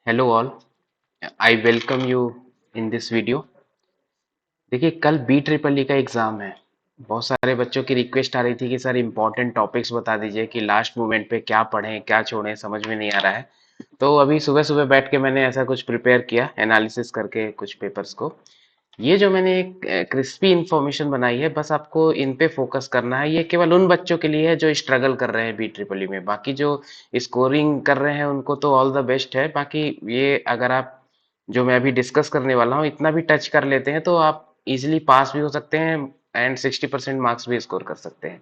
Hello all, I welcome you in this video। देखिए कल B triple E का exam है। बहुत सारे बच्चों की रिक्वेस्ट आ रही थी कि सर इम्पोर्टेंट टॉपिक्स बता दीजिए कि लास्ट मोमेंट पे क्या पढ़ें क्या छोड़ें समझ में नहीं आ रहा है। तो अभी सुबह सुबह बैठ के मैंने ऐसा कुछ प्रिपेयर किया एनालिसिस करके कुछ पेपर्स को। ये जो मैंने एक क्रिस्पी इंफॉर्मेशन बनाई है बस आपको इन पे फोकस करना है। ये केवल उन बच्चों के लिए है जो स्ट्रगल कर रहे हैं बी ट्रिपल ई में। बाकी जो स्कोरिंग कर रहे हैं उनको तो ऑल द बेस्ट है। बाकी ये अगर आप जो मैं अभी डिस्कस करने वाला हूँ इतना भी टच कर लेते हैं तो आप इजीली पास भी हो सकते हैं एंड 60% मार्क्स भी स्कोर कर सकते हैं।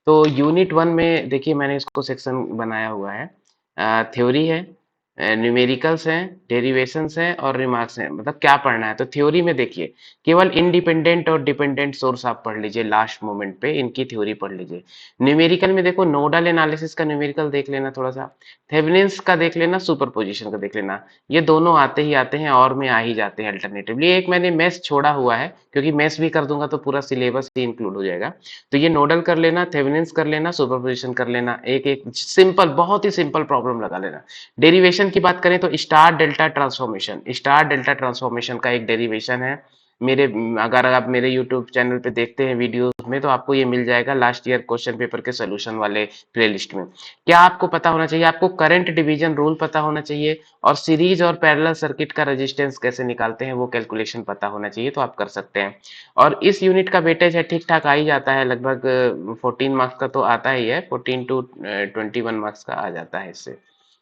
तो यूनिट वन में देखिए मैंने इसको सेक्शन बनाया हुआ है। थ्योरी है, न्यूमेरिकल्स हैं, डेरिवेशंस हैं और रिमार्क्स हैं। मतलब क्या पढ़ना है तो थ्योरी में देखिए केवल इंडिपेंडेंट और डिपेंडेंट सोर्स आप पढ़ लीजिए। लास्ट मोमेंट पे इनकी थ्योरी पढ़ लीजिए। न्यूमेरिकल में देखो नोडल एनालिसिस का न्यूमेरिकल देख लेना थोड़ा सा, थेवेनिन्स का देख लेना, सुपरपोजिशन का देख लेना। ये दोनों आते ही आते हैं और में आ ही जाते हैं अल्टरनेटिवली। एक मैंने मेस छोड़ा हुआ है क्योंकि मेस भी कर दूंगा तो पूरा सिलेबस ही इंक्लूड हो जाएगा। तो ये नोडल कर लेना, थेवेनिन्स कर लेना, सुपरपोजिशन कर लेना। एक एक सिंपल बहुत ही सिंपल प्रॉब्लम लगा लेना। डेरिवेशन की बात करें तो star delta transformation, star delta transformation का एक डेरिवेशन है। मेरे अगर आप मेरे यूट्यूब चैनल पे देखते हैं वीडियोस में तो आपको ये मिल जाएगा लास्ट ईयर क्वेश्चन पेपर के सोल्यूशन वाले प्लेलिस्ट में। क्या आपको पता होना चाहिए? आपको करंट डिवीजन रूल पता होना चाहिए और सीरीज और पैरेलल सर्किट का रेजिस्टेंस कैसे निकालते हैं वो कैलकुलेशन पता होना चाहिए तो आप कर सकते हैं। और इस यूनिट का वेटेज है ठीक ठाक आ ही जाता है, लगभग 14 मार्क्स का तो आता ही है, 14 to 21 मार्क्स का आ जाता है इससे।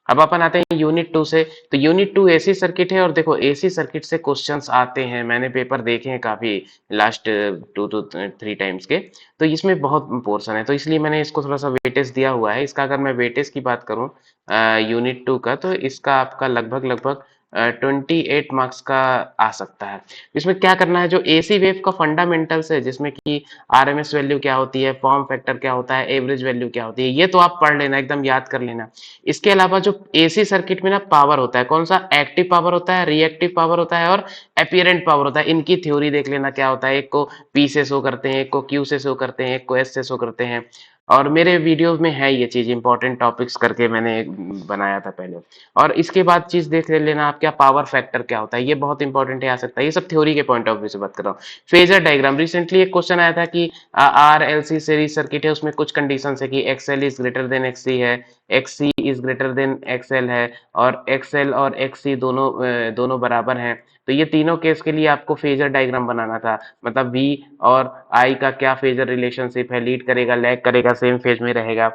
अब अपन आते हैं यूनिट टू से। तो यूनिट टू एसी सर्किट है और देखो एसी सर्किट से क्वेश्चंस आते हैं, मैंने पेपर देखे हैं काफी लास्ट 2 to 3 टाइम्स के। तो इसमें बहुत पोर्शन है तो इसलिए मैंने इसको थोड़ा सा वेटेज दिया हुआ है। इसका अगर मैं वेटेज की बात करूं यूनिट टू का तो इसका आपका लगभग लगभग 28 मार्क्स का आ सकता है। इसमें क्या करना है, जो एसी वेव का फंडामेंटल्स है जिसमें कि आरएमएस वैल्यू क्या होती है, फॉर्म फैक्टर क्या होता है, एवरेज वैल्यू क्या होती है, ये तो आप पढ़ लेना, एकदम याद कर लेना। इसके अलावा जो एसी सर्किट में ना पावर होता है, कौन सा, एक्टिव पावर होता है, रिएक्टिव पावर होता है और अपीरेंट पावर होता है। इनकी थ्योरी देख लेना क्या होता है। एक को पी से शो करते हैं, एक को क्यू से शो करते हैं, एक को एस से शो करते हैं। और मेरे वीडियो में है ये चीज, इंपॉर्टेंट टॉपिक्स करके मैंने बनाया था पहले। और इसके बाद चीज देख लेना आप, क्या पावर फैक्टर क्या होता है, ये बहुत इंपॉर्टेंट है, आ सकता है। ये सब थ्योरी के पॉइंट ऑफ व्यू से बात कर रहा हूँ। फेजर डायग्राम, रिसेंटली एक क्वेश्चन आया था कि R L C series circuit है, उसमें कुछ कंडीशन है कि X L is greater than X C है, X C is greater than X L है और एक्स एल और एक्स सी दोनों बराबर हैं। तो ये तीनों केस के लिए आपको फेजर डायग्राम बनाना था। मतलब वी और आई का क्या फेजर रिलेशनशिप है, लीड करेगा लैग करेगा सेम फेज में रहेगा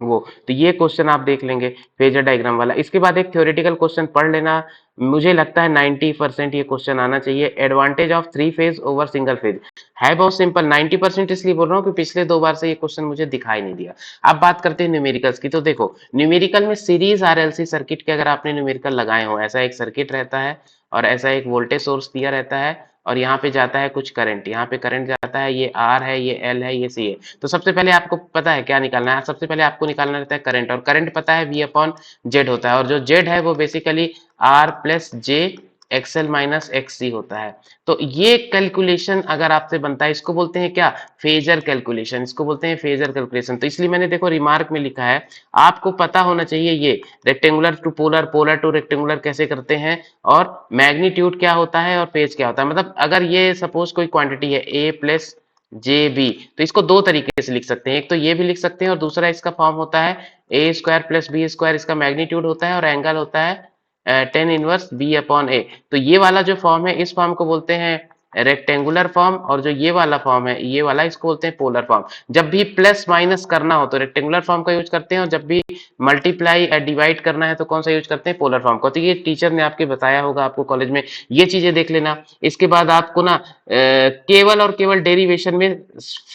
वो। तो ये क्वेश्चन आप देख लेंगे फेजर डायग्राम वाला। इसके बाद एक थ्योरेटिकल क्वेश्चन पढ़ लेना। मुझे लगता है 90% ये क्वेश्चन आना चाहिए। Advantage of three phase over single phase है बहुत सिंपल। 90% इसलिए बोल रहा हूँ कि पिछले 2 बार से ये क्वेश्चन मुझे दिखाई नहीं दिया। अब बात करते हैं न्यूमेरिकल्स की। तो देखो न्यूमेरिकल में सीरीज आरएलसी सर्किट के अगर आपने न्यूमेरिकल लगाए हो, ऐसा एक सर्किट रहता है और ऐसा एक वोल्टेज सोर्स दिया रहता है और यहाँ पे जाता है कुछ करंट, यहाँ पे करंट जाता है, ये आर है, ये एल है, ये सी है। तो सबसे पहले आपको पता है क्या निकालना है, सबसे पहले आपको निकालना रहता है करंट। और करंट पता है वी अपॉन जेड होता है और जो जेड है वो basically R plus J X L minus X C होता है। तो ये कैलकुलेशन अगर आपसे बनता है, इसको बोलते हैं क्या, फेजर कैलकुलेशन, इसको बोलते हैं फेजर कैलकुलेशन। तो इसलिए मैंने देखो रिमार्क में लिखा है आपको पता होना चाहिए ये rectangular to polar, polar to rectangular कैसे करते हैं और मैग्नीट्यूड क्या होता है और फेज क्या होता है। मतलब अगर ये सपोज कोई क्वांटिटी है ए प्लस जे बी तो इसको दो तरीके से लिख सकते हैं। एक तो ये भी लिख सकते हैं और दूसरा इसका फॉर्म होता है ए स्क्वायर प्लस बी स्क्वायर, इसका मैग्नीट्यूड होता है और एंगल होता है टेन इनवर्स बी अपॉन ए। तो ये वाला जो फॉर्म है इस फॉर्म को बोलते हैं रेक्टेंगुलर फॉर्म और जो ये वाला फॉर्म है ये वाला इसको बोलते हैं पोलर फॉर्म। जब भी प्लस माइनस करना हो तो रेक्टेंगुलर फॉर्म का यूज करते हैं और जब भी मल्टीप्लाई या डिवाइड करना है तो कौन सा यूज करते हैं, पोलर फॉर्म का। तो ये टीचर ने आपके बताया होगा आपको कॉलेज में, ये चीजें देख लेना। इसके बाद आपको ना केवल और केवल डेरिवेशन में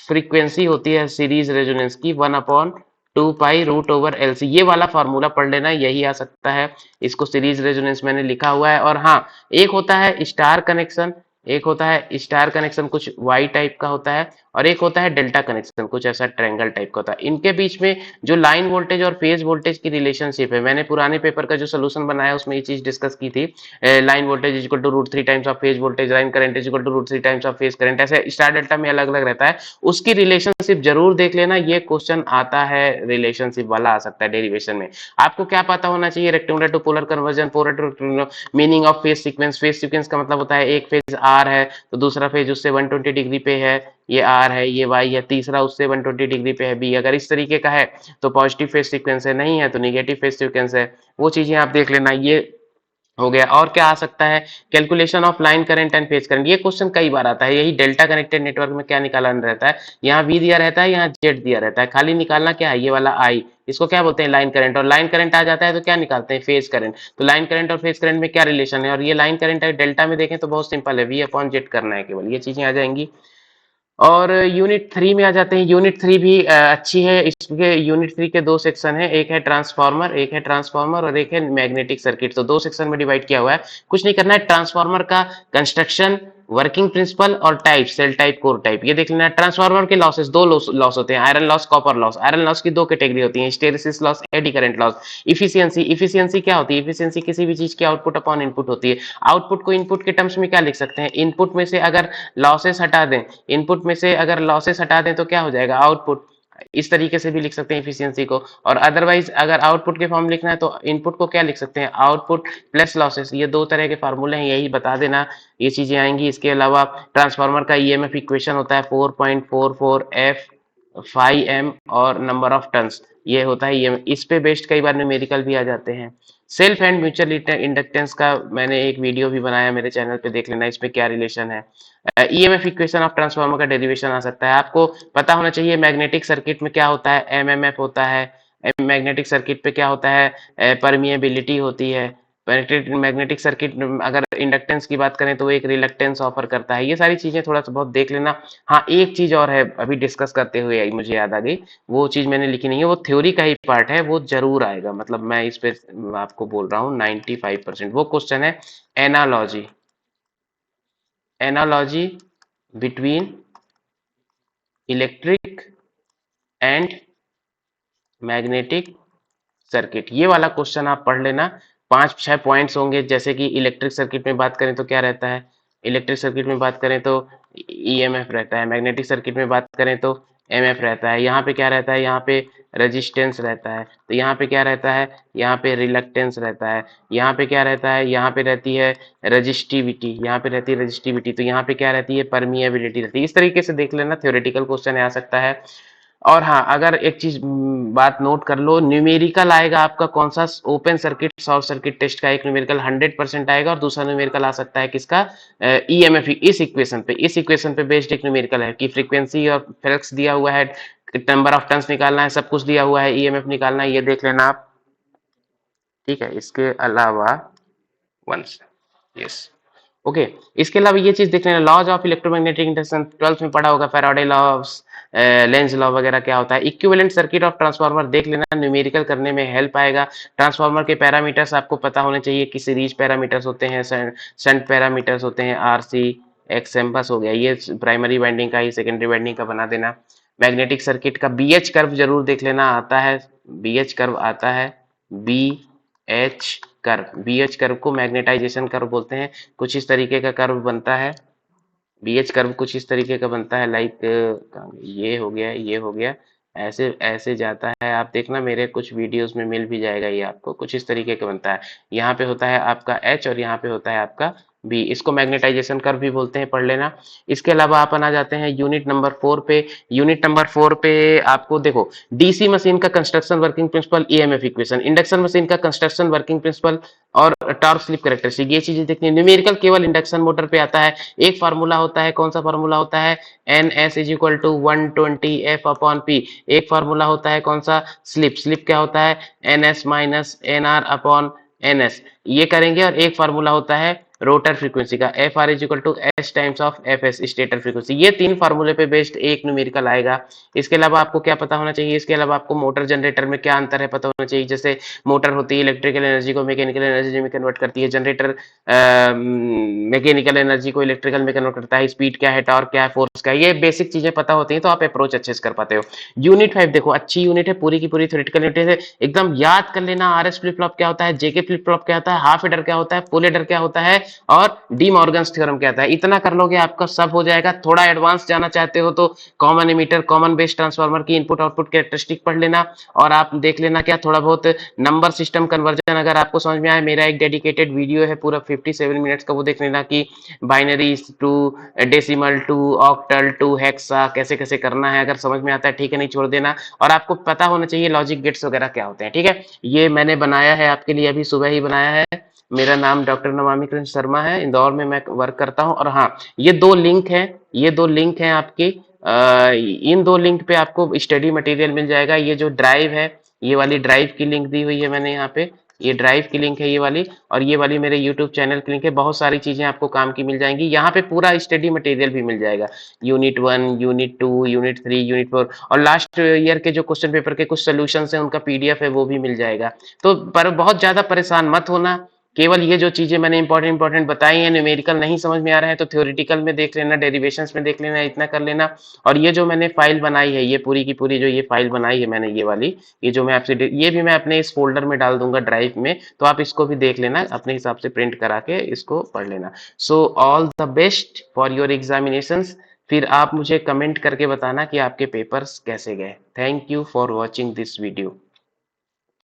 फ्रीक्वेंसी होती है सीरीज रेजोनेंस की 1/2 pi root over L C, ये वाला फार्मूला पढ़ लेना, यही आ सकता है। इसको सीरीज रेजोनेंस मैंने लिखा हुआ है। और हाँ, एक होता है स्टार कनेक्शन, एक होता है स्टार कनेक्शन कुछ वाई टाइप का होता है और एक होता है डेल्टा कनेक्शन, कुछ ऐसा ट्रायंगल टाइप का होता है। इनके बीच में जो लाइन वोल्टेज और फेज वोल्टेज की रिलेशनशिप है, मैंने पुराने पेपर का जो सोल्यूशन बनाया उसमें ये चीज डिस्कस की थी। Line voltage is equal to root three times of phase voltage, line current is equal to root three times of phase current, ऐसे स्टार डेल्टा में अलग अलग रहता है। उसकी रिलेशनशिप जरूर देख लेना, ये क्वेश्चन आता है, रिलेशनशिप वाला आ सकता है डेरिवेशन में। आपको क्या पता होना चाहिए, rectangular to polar conversion, polar to meaning of phase sequence. Phase sequence का मतलब होता है एक फेज आर है तो दूसरा फेज उससे 120 डिग्री पे है, ये आर है ये वाई है, तीसरा उससे 120 डिग्री पे है बी। अगर इस तरीके का है तो पॉजिटिव फेज सीक्वेंस है, नहीं है तो निगेटिव फेज सीक्वेंस है। वो चीजें आप देख लेना, ये हो गया। और क्या आ सकता है, calculation of line current and phase current, ये क्वेश्चन कई बार आता है। यही डेल्टा कनेक्टेड नेटवर्क में क्या निकालना रहता है, यहाँ वी दिया रहता है, यहाँ जेड दिया रहता है, खाली निकालना क्या है, ये वाला आई, इसको क्या बोलते हैं लाइन करंट। और लाइन करंट आ जाता है तो क्या निकालते हैं, फेज करंट। तो लाइन करंट और फेज करंट में क्या रिलेशन है, और ये लाइन करंट है डेल्टा में देखें तो बहुत सिंपल है, वी अपॉन जेड करना है केवल, ये चीजें आ जाएंगी। और यूनिट थ्री में आ जाते हैं। यूनिट थ्री भी अच्छी है, इसके यूनिट थ्री के दो सेक्शन है, एक है ट्रांसफार्मर, एक है ट्रांसफार्मर और एक है मैग्नेटिक सर्किट। तो दो सेक्शन में डिवाइड किया हुआ है। कुछ नहीं करना है, ट्रांसफार्मर का कंस्ट्रक्शन, वर्किंग प्रिंसिपल और type, shell type core type, ये देख लेना है। ट्रांसफार्मर के लॉसेस, दो लॉस होते हैं, iron loss copper loss. Iron loss की दो कैटेगरी होती है, hysteresis loss, eddy current loss. Efficiency, efficiency क्या होती है, इफिशियंसी किसी भी चीज की आउटपुट अपॉन इनपुट होती है। आउटपुट को इनपुट के टर्म्स में क्या लिख सकते हैं, इनपुट में से अगर लॉसेस हटा दें, इनपुट में से अगर लॉसेस हटा दें तो क्या हो जाएगा, आउटपुट। इस तरीके से भी लिख सकते हैं इफिशियंसी को। और अदरवाइज अगर आउटपुट के फॉर्म लिखना है तो इनपुट को क्या लिख सकते हैं, आउटपुट प्लस लॉसेस। ये दो तरह के फार्मूले हैं, यही बता देना, ये चीजें आएंगी। इसके अलावा ट्रांसफार्मर का ईएमएफ इक्वेशन होता है 4.44 एफ 5 एम और नंबर ऑफ टन्स, ये होता है ईएमएफ। इस पे बेस्ड कई बार न्यूमेरिकल भी आ जाते हैं। सेल्फ एंड म्यूचुअल इंडक्टेंस का मैंने एक वीडियो भी बनाया, मेरे चैनल पे देख लेना, इसमें क्या रिलेशन है। ईएमएफ इक्वेशन ऑफ ट्रांसफार्मर का डेरिवेशन आ सकता है। आपको पता होना चाहिए मैग्नेटिक सर्किट में क्या होता है, एमएमएफ होता है। मैग्नेटिक सर्किट पे क्या होता है, परमिएबिलिटी होती है। मैग्नेटिक सर्किट अगर इंडक्टेंस की बात करें तो वो एक रिलक्टेंस ऑफर करता है। ये सारी चीजें थोड़ा सा बहुत देख लेना। हाँ एक चीज और है, अभी डिस्कस करते हुए मुझे याद आ गई, वो चीज मैंने लिखी नहीं है, वो थ्योरी का ही पार्ट है, वो जरूर आएगा। मतलब मैं इस पे आपको बोल रहा हूँ 95%। वो क्वेश्चन है analogy, analogy between electric and magnetic circuit, ये वाला क्वेश्चन आप पढ़ लेना। पांच छह पॉइंट्स होंगे, जैसे कि इलेक्ट्रिक सर्किट में बात करें तो क्या रहता है, इलेक्ट्रिक सर्किट में बात करें तो ईएमएफ रहता है, मैग्नेटिक सर्किट में बात करें तो एमएफ रहता है। यहाँ पे क्या रहता है, यहाँ पे रेजिस्टेंस रहता है, तो यहाँ पे क्या रहता है, यहाँ पे रिलक्टेंस रहता है। यहाँ पे क्या रहता है, यहाँ पे रहती है रजिस्टिविटी, यहाँ पे रहती है रजिस्टिविटी, तो यहाँ पे क्या रहती है, परमिएबिलिटी रहती है। इस तरीके से देख लेना, थ्योरेटिकल क्वेश्चन आ सकता है। और हाँ अगर एक चीज बात नोट कर लो, न्यूमेरिकल आएगा आपका कौन सा, open circuit short circuit test का एक न्यूमेरिकल 100% आएगा, और दूसरा न्यूमेरिकल आ सकता है किसका, ईएमएफ। इस इक्वेशन पे बेस्ड एक न्यूमेरिकल है कि फ्रीक्वेंसी और फ्लक्स दिया हुआ है, नंबर ऑफ टर्न्स निकालना है, सब कुछ दिया हुआ है, ईएमएफ निकालना है, ये देख लेना आप। ठीक है, इसके अलावा वंस, यस, ओके। इसके अलावा ये चीज देख लेना, laws of electromagnetic induction 12th में पढ़ा होगा, फैराडे लॉ, लेंज लॉ वगैरह क्या होता है। इक्विवेलेंट सर्किट ऑफ ट्रांसफार्मर देख लेना, न्यूमेरिकल करने में हेल्प आएगा। ट्रांसफार्मर के पैरामीटर्स आपको पता होने चाहिए कि सीरीज पैरामीटर्स होते हैं, शंट पैरामीटर्स होते हैं, आरसी एक्सएम, बस हो गया। ये प्राइमरी वाइंडिंग का ही, सेकेंडरी वाइंडिंग का बना देना। मैग्नेटिक सर्किट का बीएच कर्व जरूर देख लेना, आता है बीएच कर्व आता है, B H curve, B H curve को मैग्नेटाइजेशन कर्व बोलते हैं। कुछ इस तरीके का कर्व बनता है, बीएच कर्व कुछ इस तरीके का बनता है, लाइक ये हो गया, ये हो गया, ऐसे ऐसे जाता है। आप देखना मेरे कुछ वीडियोस में मिल भी जाएगा, ये आपको कुछ इस तरीके का बनता है। यहाँ पे होता है आपका एच और यहाँ पे होता है आपका बी, इसको मैग्नेटाइजेशन कर्व भी बोलते हैं, पढ़ लेना। इसके अलावा अपन आ जाते हैं यूनिट नंबर 4 पे। यूनिट नंबर 4 पे आपको देखो, डीसी मशीन का construction working principal, EMF equation, induction machine का कंस्ट्रक्शन वर्किंग प्रिंसिपल और टॉर्क स्लिप कैरेक्टरिस्टिक, ये चीजें देखनी है। न्यूमेरिकल केवल इंडक्शन मोटर पे आता है। एक फार्मूला होता है, कौन सा फार्मूला होता है, N S is equal to 120 F/P। एक फार्मूला होता है कौन सा, स्लिप, स्लिप क्या होता है, N S minus N R upon N S, ये करेंगे। और एक फार्मूला होता है रोटर फ्रीक्वेंसी का, F R is equal to S times of F S stator frequency. ये तीन फार्मूले पे बेस्ड एक न्यूमेरिकल आएगा। इसके अलावा आपको क्या पता होना चाहिए, इसके अलावा आपको मोटर जनरेटर में क्या अंतर है पता होना चाहिए। जैसे मोटर होती है इलेक्ट्रिकल एनर्जी को मैकेनिकल एनर्जी में कन्वर्ट करती है, जनरेटर मैकेनिकल एनर्जी को इलेक्ट्रिकल में कन्वर्ट करता है, स्पीड क्या है, टॉर्क क्या है, फोर्स क्या है, ये बेसिक चीजें पता होती हैं तो आप अप्रोच अच्छे से कर पाते हो। यूनिट 5 देखो अच्छी यूनिट है, पूरी की पूरी थ्योरेटिकल यूनिट है, एकदम याद कर लेना। आरएस फ्लिप फ्लॉप क्या होता है, जेके फ्लिप फ्लॉप क्या होता है, हाफ एडर क्या होता है, फुल एडर क्या होता है, और डी मॉर्गन्स थ्योरम क्या होता है। इतना कर लोगे आपका सब हो जाएगा। थोड़ा एडवांस जाना चाहते हो तो common ammeter common base transformer की इनपुट आउटपुट कैरेक्टरिस्टिक पढ़ लेना, और आप देख लेना क्या थोड़ा बहुत नंबर सिस्टम कन्वर्जन अगर आपको समझ में आए, मेरा एक डेडिकेटेड वीडियो है पूरा 57 मिनट्स का, वो देख लेना कि binary to decimal to octal to hexa कैसे कैसे करना है। अगर समझ में आता है ठीक है, नहीं छोड़ देना। और आपको पता होना चाहिए लॉजिक गेट्स वगैरह क्या होते हैं, ठीक है। ये मैंने बनाया है आपके लिए, अभी सुबह ही बनाया है। मेरा नाम डॉक्टर नमामि कृष्ण शर्मा है, इंदौर में मैं वर्क करता हूँ। और हाँ, ये दो लिंक हैं, ये दो लिंक हैं आपकी, इन दो लिंक पे आपको स्टडी मटेरियल मिल जाएगा। ये जो ड्राइव है, ये वाली ड्राइव की लिंक दी हुई है मैंने यहाँ पे, ये ड्राइव की लिंक है ये वाली, और ये वाली मेरे यूट्यूब चैनल की लिंक है। बहुत सारी चीजें आपको काम की मिल जाएंगी यहाँ पे, पूरा स्टडी मटेरियल भी मिल जाएगा। यूनिट 1, यूनिट 2, यूनिट 3, यूनिट 4, और लास्ट ईयर के जो क्वेश्चन पेपर के कुछ सोल्यूशन है उनका पीडीएफ है वो भी मिल जाएगा। तो पर बहुत ज्यादा परेशान मत होना। केवल ये जो चीजें मैंने इंपॉर्टेंट बताई हैं, न्यूमेरिकल नहीं समझ में आ रहा है तो थ्योरेटिकल में देख लेना, डेरिवेशंस में देख लेना, इतना कर लेना। और ये जो मैंने फाइल बनाई है, ये पूरी की पूरी जो ये फाइल बनाई है मैंने, ये वाली, ये जो मैं आपसे, ये भी मैं अपने इस फोल्डर में डाल दूंगा ड्राइव में, तो आप इसको भी देख लेना, अपने हिसाब से प्रिंट करा के इसको पढ़ लेना। So all the best for your examinations. फिर आप मुझे कमेंट करके बताना कि आपके पेपर्स कैसे गए। Thank you for watching this video.